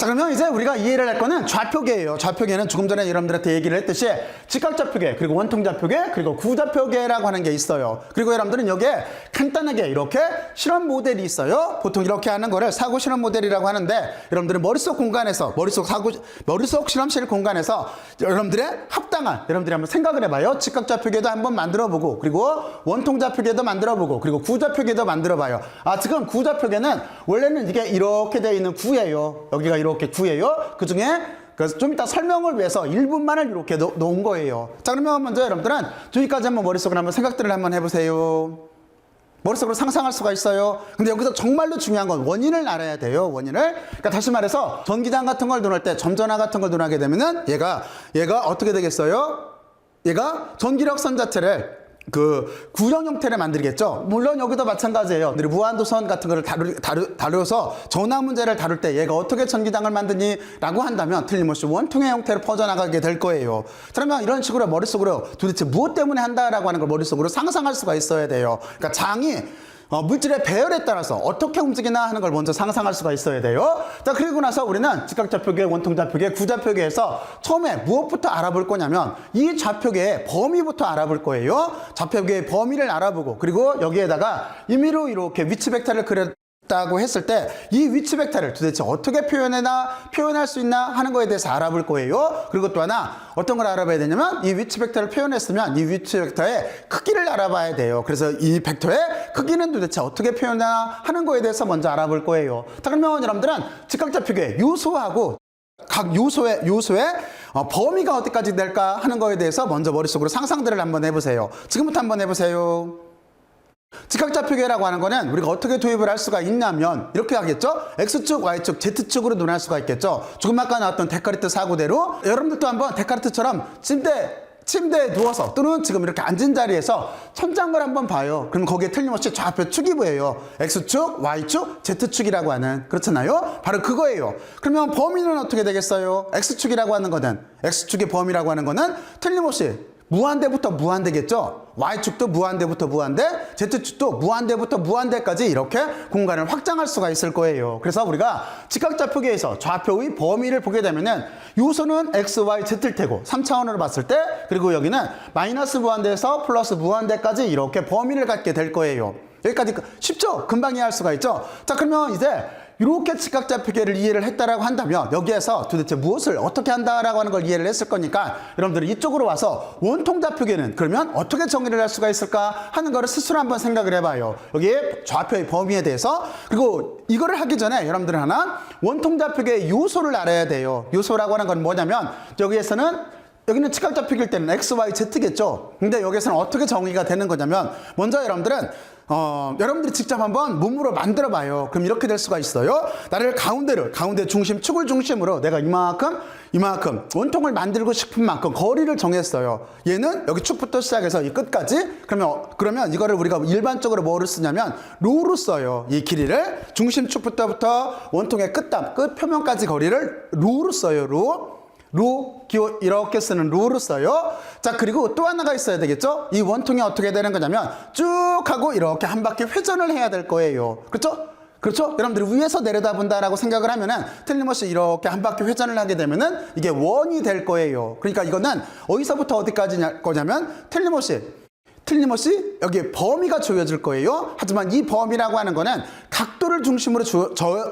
그러면 이제 우리가 이해를 할 거는 좌표계예요. 좌표계는 조금 전에 여러분들한테 얘기를 했듯이 직각좌표계, 그리고 원통좌표계, 그리고 구좌표계라고 하는 게 있어요. 그리고 여러분들은 여기에 간단하게 이렇게 실험 모델이 있어요. 보통 이렇게 하는 거를 사고 실험 모델이라고 하는데, 여러분들은 머릿속 공간에서, 머릿속 실험실 공간에서 여러분들의 합당한, 여러분들이 한번 생각을 해봐요. 직각좌표계도 한번 만들어보고, 그리고 원통좌표계도 만들어보고, 그리고 구좌표계도 만들어봐요. 지금 구좌표계는 원래는 이게 이렇게 되어 있는 구예요. 여기가 이렇게 구예요. 그 중에 그래서 좀 이따 설명을 위해서 1분만을 이렇게 놓은 거예요. 자, 그러면 먼저 여러분들은 저기까지 한번 머릿속으로 한번 생각들을 한번 해보세요. 머릿속으로 상상할 수가 있어요. 근데 여기서 정말로 중요한 건 원인을 알아야 돼요. 원인을. 그러니까 다시 말해서 전기장 같은 걸 논할 때, 점전화 같은 걸 논하게 되면은 얘가 어떻게 되겠어요? 얘가 전기력선 자체를 그 구형 형태를 만들겠죠. 물론 여기도 마찬가지예요. 무한도선 같은 거를 다뤄서 전화 문제를 다룰 때 얘가 어떻게 전기장을 만드니? 라고 한다면 틀림없이 원통의 형태로 퍼져나가게 될 거예요. 그러면 이런 식으로 머릿속으로 도대체 무엇 때문에 한다라고 하는 걸 머릿속으로 상상할 수가 있어야 돼요. 그러니까 장이 물질의 배열에 따라서 어떻게 움직이나 하는 걸 먼저 상상할 수가 있어야 돼요. 자, 그리고 나서 우리는 직각좌표계, 원통좌표계, 구좌표계에서 처음에 무엇부터 알아볼 거냐면 이 좌표계의 범위부터 알아볼 거예요. 좌표계의 범위를 알아보고, 그리고 여기에다가 임의로 이렇게 위치 벡터를 그렸다고 했을 때 이 위치 벡터를 도대체 어떻게 표현할 수 있나 하는 거에 대해서 알아볼 거예요. 그리고 또 하나 어떤 걸 알아봐야 되냐면 이 위치 벡터를 표현했으면 이 위치 벡터의 크기를 알아봐야 돼요. 그래서 이 벡터의 크기는 도대체 어떻게 표현하나 하는 거에 대해서 먼저 알아볼 거예요. 자, 그러면 여러분들은 직각좌표계 요소하고 각 요소의 범위가 어디까지 될까 하는 거에 대해서 먼저 머릿속으로 상상들을 한번 해보세요. 지금부터 한번 해보세요. 직각좌표계라고 하는 거는 우리가 어떻게 도입을 할 수가 있냐면 이렇게 하겠죠. X축, Y축, Z축으로 논할 수가 있겠죠. 조금 아까 나왔던 데카르트 사고대로 여러분들도 한번 데카르트처럼 침대에 누워서 또는 지금 이렇게 앉은 자리에서 천장을 한번 봐요. 그럼 거기에 틀림없이 좌표축이 보여요. X축, Y축, Z축이라고 하는, 그렇잖아요. 바로 그거예요. 그러면 범위는 어떻게 되겠어요? X축이라고 하는 거는, X축의 범위라고 하는 거는 틀림없이 무한대부터 무한대겠죠. Y축도 무한대부터 무한대, Z축도 무한대부터 무한대까지 이렇게 공간을 확장할 수가 있을 거예요. 그래서 우리가 직각좌표계에서 좌표의 범위를 보게 되면은 요소는 X, Y, Z일 테고 3차원으로 봤을 때, 그리고 여기는 마이너스 무한대에서 플러스 무한대까지 이렇게 범위를 갖게 될 거예요. 여기까지 쉽죠? 금방 이해할 수가 있죠? 자, 그러면 이제 이렇게 직각좌표계를 이해를 했다라고 한다면 여기에서 도대체 무엇을 어떻게 한다라고 하는 걸 이해를 했을 거니까 여러분들이 이쪽으로 와서 원통좌표계는 그러면 어떻게 정의를 할 수가 있을까 하는 거를 스스로 한번 생각을 해봐요. 여기에 좌표의 범위에 대해서. 그리고 이거를 하기 전에 여러분들은 하나 원통좌표계의 요소를 알아야 돼요. 요소라고 하는 건 뭐냐면 여기는 직각좌표계일 때는 X, Y, Z겠죠. 근데 여기서는 어떻게 정의가 되는 거냐면 먼저 여러분들은 여러분들이 직접 한번 몸으로 만들어 봐요. 그럼 이렇게 될 수가 있어요. 나를 가운데 중심, 축을 중심으로 내가 이만큼 원통을 만들고 싶은 만큼 거리를 정했어요. 얘는 여기 축부터 시작해서 이 끝까지. 그러면 이거를 우리가 일반적으로 뭐를 쓰냐면 로로 써요. 이 길이를 중심 축부터 원통의 끝 표면까지 거리를 로로 써요. 기호 이렇게 쓰는 로로 써요. 자, 그리고 또 하나가 있어야 되겠죠. 이 원통이 어떻게 되는 거냐면 쭉 하고 이렇게 한 바퀴 회전을 해야 될 거예요. 그렇죠? 여러분들이 위에서 내려다본다라고 생각을 하면은 틀림없이 이렇게 한 바퀴 회전을 하게 되면은 이게 원이 될 거예요. 그러니까 이거는 어디서부터 어디까지 거냐면 틀림없이 여기 범위가 조여질 거예요. 하지만 이 범위라고 하는 거는 각도를 중심으로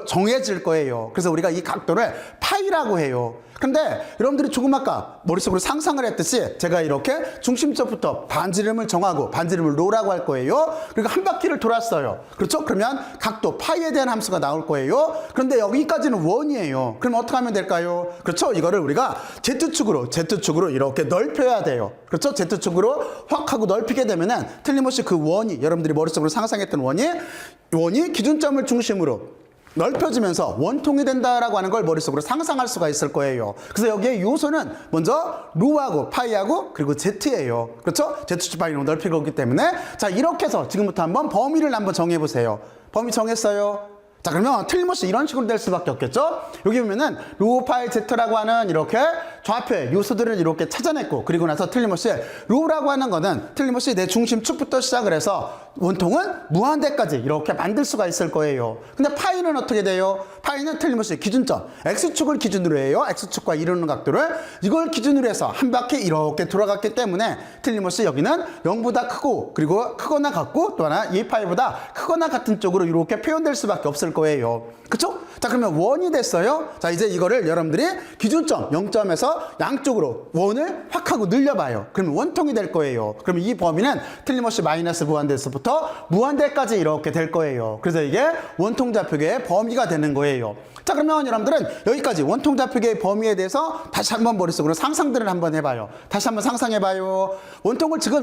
정해질 거예요. 그래서 우리가 이 각도를 파이라고 해요. 근데 여러분들이 조금 아까 머릿속으로 상상을 했듯이 제가 이렇게 중심점부터 반지름을 정하고 반지름을 로라고 할 거예요. 그리고 한 바퀴를 돌았어요. 그렇죠? 그러면 각도 파이에 대한 함수가 나올 거예요. 그런데 여기까지는 원이에요. 그럼 어떻게 하면 될까요? 그렇죠? 이거를 우리가 Z축으로 이렇게 넓혀야 돼요. 그렇죠? Z축으로 확 하고 넓히게 되면은 틀림없이 그 원이, 여러분들이 머릿속으로 상상했던 원이 기준점을 중심으로 넓혀지면서 원통이 된다라고 하는 걸 머릿속으로 상상할 수가 있을 거예요. 그래서 여기에 요소는 먼저 로하고 파이하고 그리고 Z예요. 그렇죠? Z축 파이로 넓히고 있기 때문에. 자, 이렇게 해서 지금부터 한번 범위를 한번 정해보세요. 범위 정했어요? 자, 그러면 틀림없이 이런 식으로 될 수밖에 없겠죠? 여기 보면은 로, 파이, Z라고 하는 이렇게 좌표의 요소들을 이렇게 찾아냈고, 그리고 나서 틀림없이 로라고 하는 거는 틀림없이 내 중심축부터 시작을 해서 원통은 무한대까지 이렇게 만들 수가 있을 거예요. 근데 파이는 어떻게 돼요? 파이는 틀림없이 기준점 X축을 기준으로 해요. X축과 이루는 각도를 이걸 기준으로 해서 한 바퀴 이렇게 돌아갔기 때문에 틀림없이 여기는 0보다 크고 그리고 크거나 같고 또 하나 2파이보다 크거나 같은 쪽으로 이렇게 표현될 수밖에 없을 거예요. 그쵸? 자, 그러면 원이 됐어요. 자, 이제 이거를 여러분들이 기준점 0점에서 양쪽으로 원을 확 하고 늘려봐요. 그러면 원통이 될 거예요. 그러면 이 범위는 틀림없이 마이너스 무한대에서부터 무한대까지 이렇게 될 거예요. 그래서 이게 원통좌표계의 범위가 되는 거예요. 자, 그러면 여러분들은 여기까지 원통좌표계의 범위에 대해서 다시 한번 머릿속으로 상상들을 한번 해봐요. 다시 한번 상상해봐요. 원통을 지금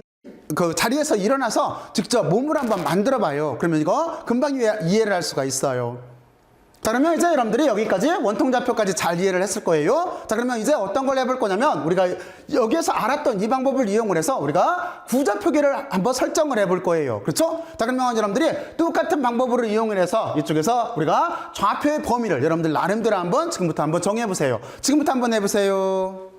그 자리에서 일어나서 직접 몸으로 한번 만들어 봐요. 그러면 이거 금방 이해를 할 수가 있어요. 자, 그러면 이제 여러분들이 여기까지 원통좌표까지 잘 이해를 했을 거예요. 자, 그러면 이제 어떤 걸 해볼 거냐면 우리가 여기에서 알았던 이 방법을 이용을 해서 우리가 구좌표계를 한번 설정을 해볼 거예요. 그렇죠? 자, 그러면 여러분들이 똑같은 방법으로 이용을 해서 이쪽에서 우리가 좌표의 범위를 여러분들 나름대로 한번 지금부터 한번 정해보세요. 지금부터 한번 해보세요.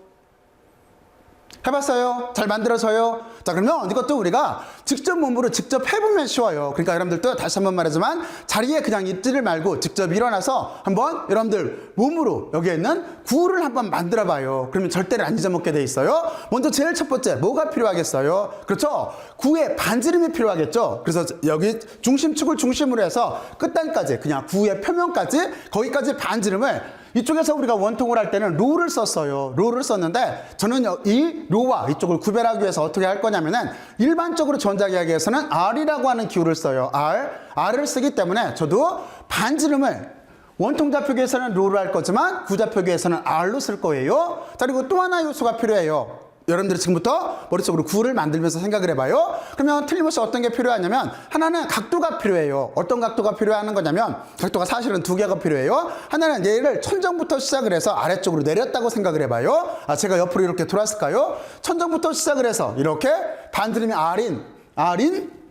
해봤어요? 잘 만들어져요? 자, 그러면 이것도 우리가 직접 몸으로 직접 해보면 쉬워요. 그러니까 여러분들도 다시 한번 말하지만 자리에 그냥 있지를 말고 직접 일어나서 한번 여러분들 몸으로 여기에 있는 구를 한번 만들어 봐요. 그러면 절대로 안 잊어먹게 돼 있어요. 먼저 제일 첫 번째 뭐가 필요하겠어요? 그렇죠? 구의 반지름이 필요하겠죠? 그래서 여기 중심축을 중심으로 해서 끝단까지 그냥 구의 표면까지 거기까지 반지름을 이쪽에서 우리가 원통을 할 때는 로를 썼어요. 로를 썼는데 저는 이 로와 이쪽을 구별하기 위해서 어떻게 할 거냐면은 일반적으로 전자기하기에서는 R이라고 하는 기호를 써요. R을 쓰기 때문에 저도 반지름을 원통좌표계에서는 로를 할 거지만 구좌표계에서는 R로 쓸 거예요. 자, 그리고 또 하나 요소가 필요해요. 여러분들이 지금부터 머릿속으로 구를 만들면서 생각을 해봐요. 그러면 틀림없이 어떤 게 필요하냐면 하나는 각도가 필요해요. 어떤 각도가 필요한 거냐면 각도가 사실은 두 개가 필요해요. 하나는 얘를 천정부터 시작을 해서 아래쪽으로 내렸다고 생각을 해봐요. 제가 옆으로 이렇게 돌았을까요? 천정부터 시작을 해서 이렇게 반지름이 R인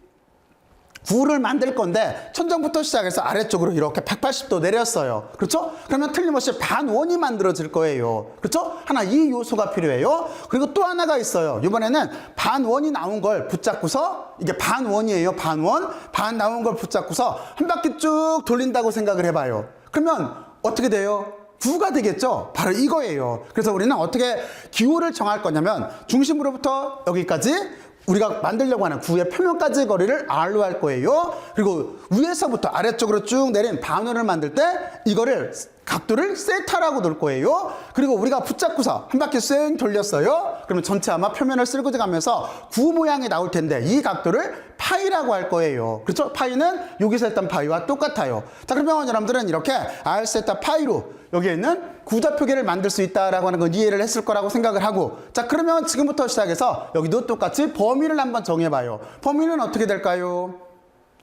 구를 만들 건데 천정부터 시작해서 아래쪽으로 이렇게 180도 내렸어요. 그렇죠? 그러면 틀림없이 반원이 만들어질 거예요. 그렇죠? 하나 이 요소가 필요해요. 그리고 또 하나가 있어요. 이번에는 반원이 나온 걸 붙잡고서 이게 반원이에요. 반 나온 걸 붙잡고서 한 바퀴 쭉 돌린다고 생각을 해봐요. 그러면 어떻게 돼요? 구가 되겠죠? 바로 이거예요. 그래서 우리는 어떻게 기호를 정할 거냐면 중심으로부터 여기까지 우리가 만들려고 하는 구의 표면까지 거리를 R로 할 거예요. 그리고 위에서부터 아래쪽으로 쭉 내린 반원을 만들 때 이거를 각도를 세타라고 놓을 거예요. 그리고 우리가 붙잡고서 한 바퀴 쌩 돌렸어요. 그러면 전체 아마 표면을 쓸고 가면서 구 모양이 나올 텐데 이 각도를 파이라고 할 거예요. 그렇죠? 파이는 여기서 했던 파이와 똑같아요. 자, 그러면 여러분들은 이렇게 R 세타 파이로 여기에 있는 구좌표계를 만들 수 있다라고 하는 건 이해를 했을 거라고 생각을 하고, 자, 그러면 지금부터 시작해서 여기도 똑같이 범위를 한번 정해봐요. 범위는 어떻게 될까요?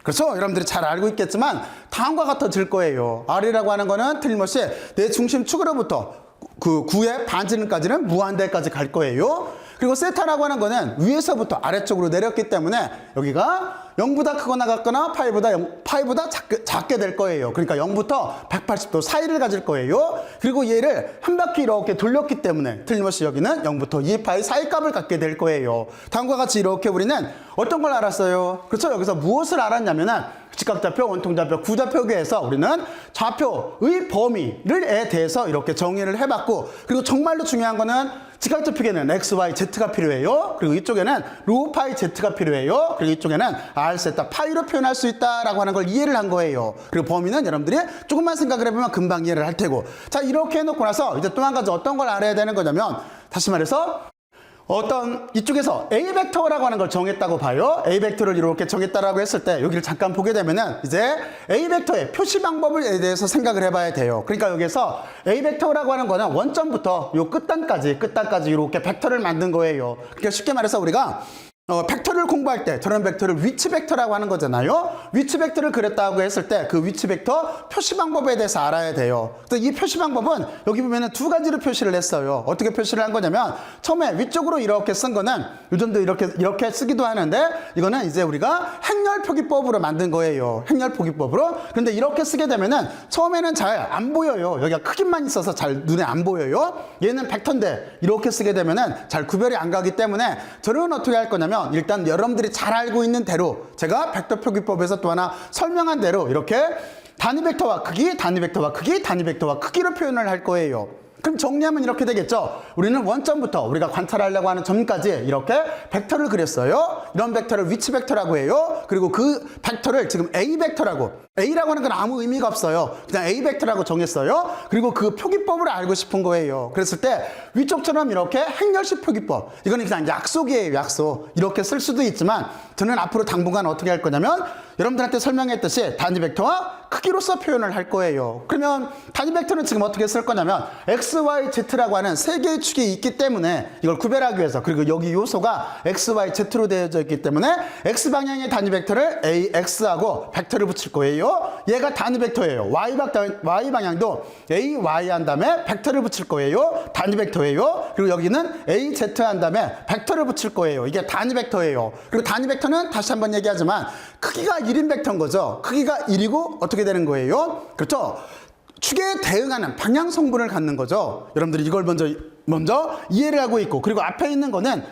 그렇죠? 여러분들이 잘 알고 있겠지만 다음과 같아질 거예요. R이라고 하는 거는 틀림없이 내 중심축으로부터 그 구의 반지름까지는 무한대까지 갈 거예요. 그리고 세타라고 하는 거는 위에서부터 아래쪽으로 내렸기 때문에 여기가 0보다 크거나 같거나 파이보다 작게 될 거예요. 그러니까 0부터 180도 사이를 가질 거예요. 그리고 얘를 한 바퀴 이렇게 돌렸기 때문에 틀림없이 여기는 0부터 2파이 사이 값을 갖게 될 거예요. 다음과 같이 이렇게 우리는 어떤 걸 알았어요? 그렇죠? 여기서 무엇을 알았냐면은 직각좌표, 원통좌표, 구좌표계에서 우리는 좌표의 범위에 대해서 이렇게 정의를 해봤고, 그리고 정말로 중요한 거는 직각좌표계는 x, y, z가 필요해요. 그리고 이쪽에는 로 파이 z가 필요해요. 그리고 이쪽에는 r 세타 파이로 표현할 수 있다라고 하는 걸 이해를 한 거예요. 그리고 범위는 여러분들이 조금만 생각을 해보면 금방 이해를 할 테고, 자, 이렇게 해놓고 나서 이제 또 한 가지 어떤 걸 알아야 되는 거냐면, 다시 말해서 어떤 이쪽에서 A 벡터라고 하는 걸 정했다고 봐요. A 벡터를 이렇게 정했다라고 했을 때 여기를 잠깐 보게 되면은 이제 A 벡터의 표시 방법에 대해서 생각을 해봐야 돼요. 그러니까 여기서 A 벡터라고 하는 거는 원점부터 요 끝단까지 이렇게 벡터를 만든 거예요. 그러니까 쉽게 말해서 우리가 벡터를 공부할 때 저런 벡터를 위치 벡터라고 하는 거잖아요. 위치 벡터를 그렸다고 했을 때 그 위치 벡터 표시 방법에 대해서 알아야 돼요. 그래서 이 표시 방법은 여기 보면은 두 가지로 표시를 했어요. 어떻게 표시를 한 거냐면 처음에 위쪽으로 이렇게 쓴 거는 요즘도 이렇게 쓰기도 하는데 이거는 이제 우리가 행렬 표기법으로 만든 거예요. 행렬 표기법으로. 근데 이렇게 쓰게 되면은 처음에는 잘 안 보여요. 여기가 크기만 있어서 잘 눈에 안 보여요. 얘는 벡터인데 이렇게 쓰게 되면은 잘 구별이 안 가기 때문에 저는 어떻게 할 거냐면 일단 여러분들이 잘 알고 있는 대로 제가 벡터 표기법에서 또 하나 설명한 대로 이렇게 단위 벡터와 크기, 단위 벡터와 크기, 단위 벡터와 크기로 표현을 할 거예요. 그럼 정리하면 이렇게 되겠죠. 우리는 원점부터 우리가 관찰하려고 하는 점까지 이렇게 벡터를 그렸어요. 이런 벡터를 위치 벡터라고 해요. 그리고 그 벡터를 지금 A 벡터라고, A라고 하는 건 아무 의미가 없어요. 그냥 A 벡터라고 정했어요. 그리고 그 표기법을 알고 싶은 거예요. 그랬을 때 위쪽처럼 이렇게 행렬식 표기법, 이거는 그냥 약속이에요. 약속. 이렇게 쓸 수도 있지만 저는 앞으로 당분간 어떻게 할 거냐면 여러분들한테 설명했듯이 단위 벡터와 크기로서 표현을 할 거예요. 그러면 단위 벡터는 지금 어떻게 쓸 거냐면 X, Y, Z라고 하는 세 개의 축이 있기 때문에 이걸 구별하기 위해서, 그리고 여기 요소가 X, Y, Z로 되어져 있기 때문에 X 방향의 단위 벡터를 AX하고 벡터를 붙일 거예요. 얘가 단위 벡터예요. Y 방향도 AY 한 다음에 벡터를 붙일 거예요. 단위 벡터예요. 그리고 여기는 AZ 한 다음에 벡터를 붙일 거예요. 이게 단위 벡터예요. 그리고 단위 벡터는 다시 한번 얘기하지만 크기가 1인 벡터인 거죠. 크기가 1이고 어떻게 되는 거예요? 그렇죠? 축에 대응하는 방향 성분을 갖는 거죠. 여러분들이 이걸 먼저 이해를 하고 있고, 그리고 앞에 있는 거는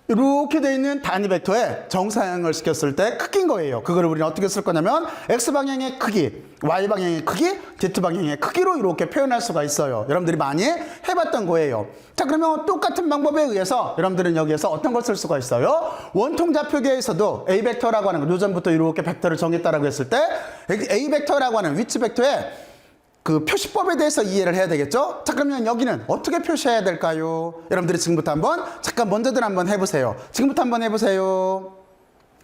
이렇게 돼 있는 단위 벡터에 정사형을 시켰을 때 크기인 거예요. 그거를 우리는 어떻게 쓸 거냐면 X방향의 크기, Y방향의 크기, Z방향의 크기로 이렇게 표현할 수가 있어요. 여러분들이 많이 해봤던 거예요. 자, 그러면 똑같은 방법에 의해서 여러분들은 여기에서 어떤 걸 쓸 수가 있어요? 원통좌표계에서도 A 벡터라고 하는 거, 요전부터 이렇게 벡터를 정했다라고 했을 때 A 벡터라고 하는 위치 벡터에 그 표시법에 대해서 이해를 해야 되겠죠? 자, 그러면 여기는 어떻게 표시해야 될까요? 여러분들이 지금부터 한번 잠깐 먼저들 한번 해보세요. 지금부터 한번 해보세요.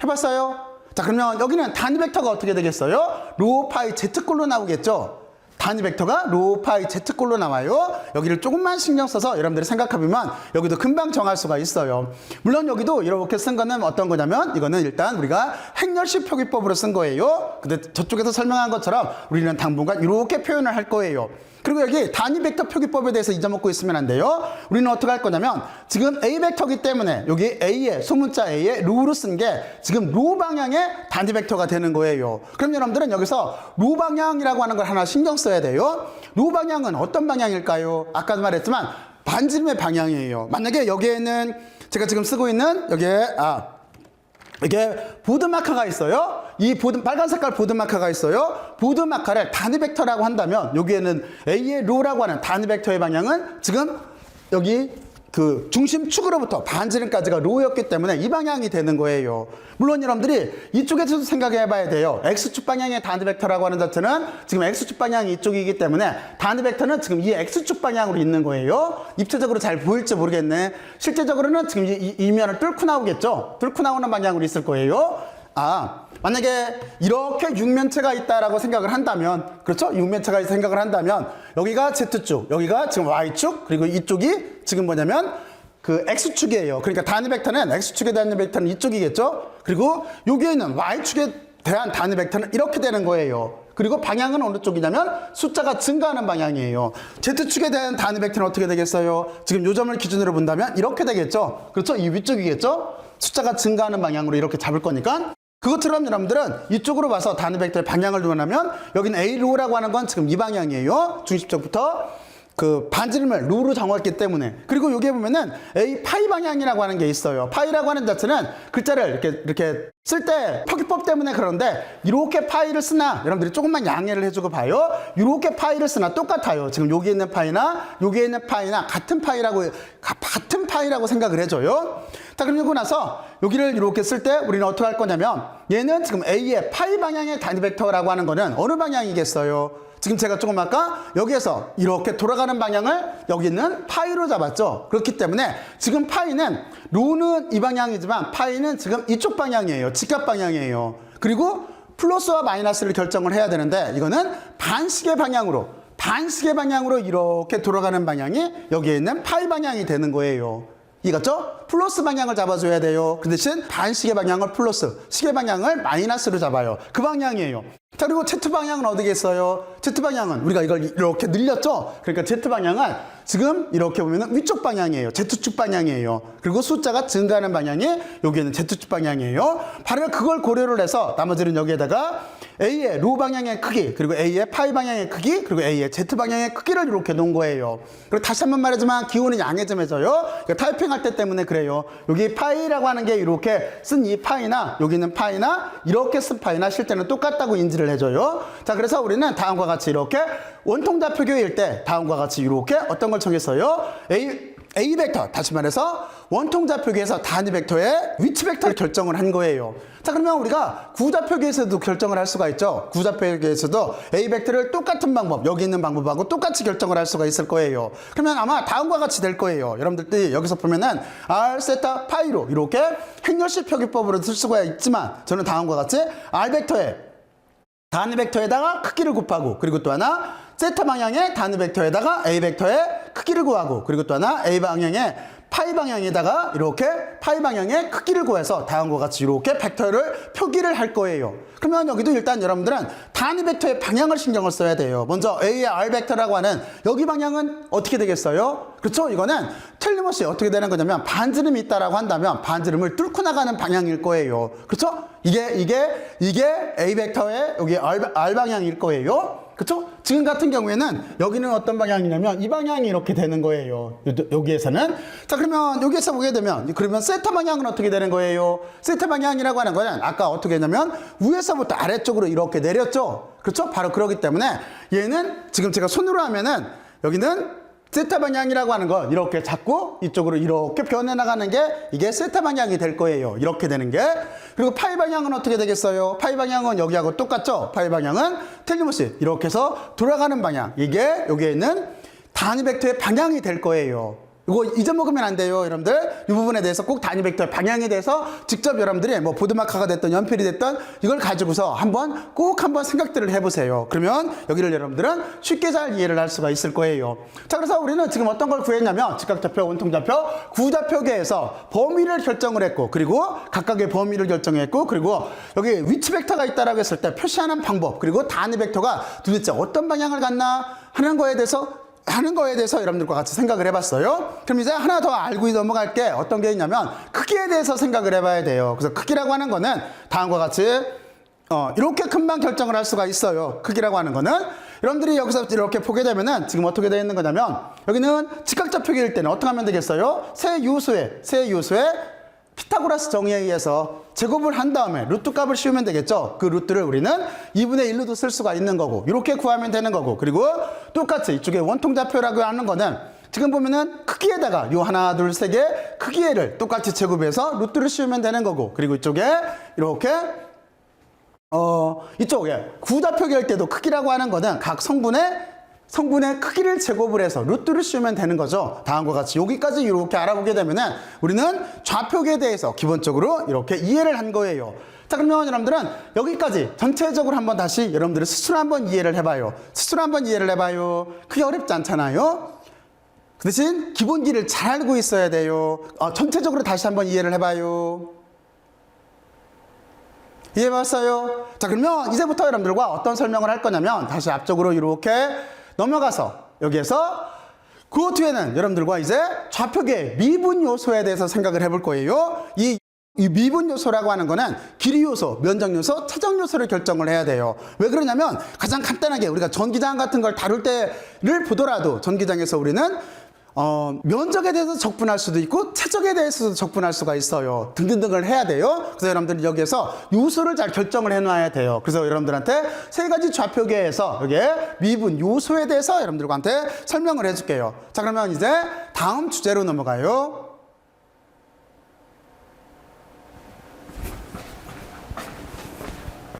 해봤어요? 자, 그러면 여기는 단위 벡터가 어떻게 되겠어요? 로 파이 Z꼴로 나오겠죠? 단위 벡터가 로 파이 Z꼴로 나와요. 여기를 조금만 신경 써서 여러분들이 생각해보면 여기도 금방 정할 수가 있어요. 물론 여기도 이렇게 쓴 거는 어떤 거냐면 이거는 일단 우리가 행렬식 표기법으로 쓴 거예요. 근데 저쪽에서 설명한 것처럼 우리는 당분간 이렇게 표현을 할 거예요. 그리고 여기 단위 벡터 표기법에 대해서 잊어먹고 있으면 안 돼요. 우리는 어떻게 할 거냐면 지금 A 벡터이기 때문에 여기 A에 소문자 A에 로로 쓴 게 지금 로 방향의 단위 벡터가 되는 거예요. 그럼 여러분들은 여기서 로 방향이라고 하는 걸 하나 신경 써야 돼요. 로 방향은 어떤 방향일까요? 아까도 말했지만 반지름의 방향이에요. 만약에 여기에는 제가 지금 쓰고 있는 여기에 이게 보드마커가 있어요. 이 빨간 색깔 보드마커가 있어요. 보드마커를 단위 벡터라고 한다면 여기에는 A의 로라고 하는 단위 벡터의 방향은 지금 여기 그 중심축으로부터 반지름까지가 로였기 때문에 이 방향이 되는 거예요. 물론 여러분들이 이쪽에서도 생각해 봐야 돼요. X축 방향의 단위 벡터라고 하는 자체는 지금 X축 방향이 이쪽이기 때문에 단위 벡터는 지금 이 X축 방향으로 있는 거예요. 입체적으로 잘 보일지 모르겠네. 실제적으로는 지금 이 면을 뚫고 나오겠죠. 뚫고 나오는 방향으로 있을 거예요. 만약에 이렇게 육면체가 있다라고 생각을 한다면, 그렇죠? 육면체가 생각을 한다면 여기가 Z축, 여기가 지금 Y축, 그리고 이쪽이 지금 뭐냐면 그 X축이에요. 그러니까 단위 벡터는 X축에 대한 벡터는 이쪽이겠죠? 그리고 여기에 있는 Y축에 대한 단위 벡터는 이렇게 되는 거예요. 그리고 방향은 어느 쪽이냐면 숫자가 증가하는 방향이에요. Z축에 대한 단위 벡터는 어떻게 되겠어요? 지금 요 점을 기준으로 본다면 이렇게 되겠죠? 그렇죠? 이 위쪽이겠죠? 숫자가 증가하는 방향으로 이렇게 잡을 거니까 그것처럼 여러분들은 이쪽으로 봐서 단위 벡터의 방향을 두어나면 여기는 A로라고 하는 건 지금 이 방향이에요. 중심쪽부터 그 반지름을 로로 정했기 때문에. 그리고 여기에 보면은 A 파이 방향이라고 하는 게 있어요. 파이라고 하는 자체는 글자를 이렇게 쓸 때 표기법 때문에 그런데 이렇게 파이를 쓰나 여러분들이 조금만 양해를 해주고 봐요. 이렇게 파이를 쓰나 똑같아요. 지금 여기에 있는 파이나 여기에 있는 파이나 같은 파이라고 생각을 해줘요. 자, 그러고 나서 여기를 이렇게 쓸 때 우리는 어떻게 할 거냐면 얘는 지금 A의 파이 방향의 단위 벡터라고 하는 거는 어느 방향이겠어요? 지금 제가 조금 아까 여기에서 이렇게 돌아가는 방향을 여기는 파이로 잡았죠. 그렇기 때문에 지금 파이는 로는 이 방향이지만 파이는 지금 이쪽 방향이에요. 직각 방향이에요. 그리고 플러스와 마이너스를 결정을 해야 되는데 이거는 반시계 방향으로 이렇게 돌아가는 방향이 여기에 있는 파이 방향이 되는 거예요. 이거죠? 플러스 방향을 잡아줘야 돼요. 그 대신 반시계 방향을 플러스, 시계 방향을 마이너스로 잡아요. 그 방향이에요. 자, 그리고 Z 방향은 어디겠어요? Z방향은 우리가 이걸 이렇게 늘렸죠? 그러니까 Z방향은 지금 이렇게 보면은 위쪽 방향이에요. Z축 방향이에요. 그리고 숫자가 증가하는 방향이 여기에는 Z축 방향이에요. 바로 그걸 고려를 해서 나머지는 여기에다가 A의 로 방향의 크기, 그리고 A의 파이 방향의 크기, 그리고 A의 Z 방향의 크기를 이렇게 놓은 거예요. 그리고 다시 한번 말하지만 기호는 양해점해져요. 그러니까 타이핑할 때 때문에 그래요. 여기 파이라고 하는 게 이렇게 쓴 이 파이나 여기는 파이나 이렇게 쓴 파이나 실제는 똑같다고 인지 지지를 해줘요. 자, 그래서 우리는 다음과 같이 이렇게 원통좌표계일 때 다음과 같이 이렇게 어떤 걸 정했어요? A 벡터, 다시 말해서 원통좌표계에서 단위 벡터의 위치 벡터를 결정을 한 거예요. 자, 그러면 우리가 구좌표계에서도 결정을 할 수가 있죠. 구좌표계에서도 A 벡터를 똑같은 방법, 여기 있는 방법하고 똑같이 결정을 할 수가 있을 거예요. 그러면 아마 다음과 같이 될 거예요. 여러분들이 여기서 보면은 R, 세타, 파이로 이렇게 행렬식 표기법으로 쓸 수가 있지만 저는 다음과 같이 R 벡터의 단위 벡터에다가 크기를 곱하고, 그리고 또 하나 세타 방향의 단위 벡터에다가 A 벡터의 크기를 구하고, 그리고 또 하나 A 방향의 파이 방향에다가 이렇게 파이 방향의 크기를 구해서 다음과 같이 이렇게 벡터를 표기를 할 거예요. 그러면 여기도 일단 여러분들은 단위 벡터의 방향을 신경을 써야 돼요. 먼저 A의 R 벡터라고 하는 여기 방향은 어떻게 되겠어요? 그렇죠? 이거는 틀림없이 어떻게 되는 거냐면 반지름이 있다라고 한다면 반지름을 뚫고 나가는 방향일 거예요. 그렇죠? 이게 A 벡터의 여기 R 방향일 거예요. 그쵸? 지금 같은 경우에는 여기는 어떤 방향이냐면 이 방향이 이렇게 되는 거예요. 여기에서는. 자, 그러면 여기에서 보게 되면 그러면 세타 방향은 어떻게 되는 거예요? 세타 방향이라고 하는 거는 아까 어떻게 했냐면 위에서부터 아래쪽으로 이렇게 내렸죠? 그렇죠? 바로 그러기 때문에 얘는 지금 제가 손으로 하면은 여기는 세타 방향이라고 하는 건 이렇게 잡고 이쪽으로 이렇게 변해 나가는 게 이게 세타 방향이 될 거예요. 이렇게 되는 게. 그리고 파이 방향은 어떻게 되겠어요? 파이 방향은 여기하고 똑같죠? 파이 방향은 틀림없이 이렇게 해서 돌아가는 방향. 이게 여기에 있는 단위 벡터의 방향이 될 거예요. 이거 잊어먹으면 안 돼요, 여러분들. 이 부분에 대해서 꼭 단위 벡터의 방향에 대해서 직접 여러분들이 뭐 보드마카가 됐든 연필이 됐든 이걸 가지고서 꼭 한번 생각들을 해보세요. 그러면 여기를 여러분들은 쉽게 잘 이해를 할 수가 있을 거예요. 자, 그래서 우리는 지금 어떤 걸 구했냐면 직각좌표, 원통좌표, 구좌표계에서 범위를 결정을 했고, 그리고 각각의 범위를 결정했고, 그리고 여기 위치 벡터가 있다라고 했을 때 표시하는 방법, 그리고 단위 벡터가 도대체 어떤 방향을 갖나 하는 거에 대해서 여러분들과 같이 생각을 해봤어요. 그럼 이제 하나 더 알고 넘어갈 게 어떤 게 있냐면 크기에 대해서 생각을 해봐야 돼요. 그래서 크기라고 하는 거는 다음과 같이 이렇게 금방 결정을 할 수가 있어요. 크기라고 하는 거는 여러분들이 여기서 이렇게 보게 되면은 지금 어떻게 되어 있는 거냐면 여기는 직각좌표계일 때는 어떻게 하면 되겠어요? 세 요소의 피타고라스 정의에 의해서 제곱을 한 다음에 루트 값을 씌우면 되겠죠. 그 루트를 우리는 2분의 1로도 쓸 수가 있는 거고 이렇게 구하면 되는 거고, 그리고 똑같이 이쪽에 원통좌표라고 하는 거는 지금 보면은 크기에다가 요 하나 둘 세 개 크기를 똑같이 제곱해서 루트를 씌우면 되는 거고, 그리고 이쪽에 이렇게 이쪽에 구좌표계일 때도 크기라고 하는 거는 각 성분의 크기를 제곱을 해서 루트를 씌우면 되는 거죠. 다음과 같이 여기까지 이렇게 알아보게 되면은 우리는 좌표계에 대해서 기본적으로 이렇게 이해를 한 거예요. 자, 그러면 여러분들은 여기까지 전체적으로 한번 다시 여러분들은 스스로 한번 이해를 해봐요. 크게 어렵지 않잖아요. 그 대신 기본기를 잘 알고 있어야 돼요. 전체적으로 다시 한번 이해를 해봐요. 이해해봤어요? 자, 그러면 이제부터 여러분들과 어떤 설명을 할 거냐면 다시 앞쪽으로 이렇게 넘어가서 여기에서 그 뒤에는 여러분들과 이제 좌표계 미분 요소에 대해서 생각을 해볼 거예요. 이 미분 요소라고 하는 거는 길이 요소, 면적 요소, 차적 요소를 결정을 해야 돼요. 왜 그러냐면 가장 간단하게 우리가 전기장 같은 걸 다룰 때를 보더라도 전기장에서 우리는 면적에 대해서 적분할 수도 있고 차적에 대해서도 적분할 수가 있어요. 등등등을 해야 돼요. 그래서 여러분들이 여기에서 요소를 잘 결정을 해놔야 돼요. 그래서 여러분들한테 세 가지 좌표계에서 여기에 미분 요소에 대해서 여러분들한테 설명을 해줄게요. 자, 그러면 이제 다음 주제로 넘어가요.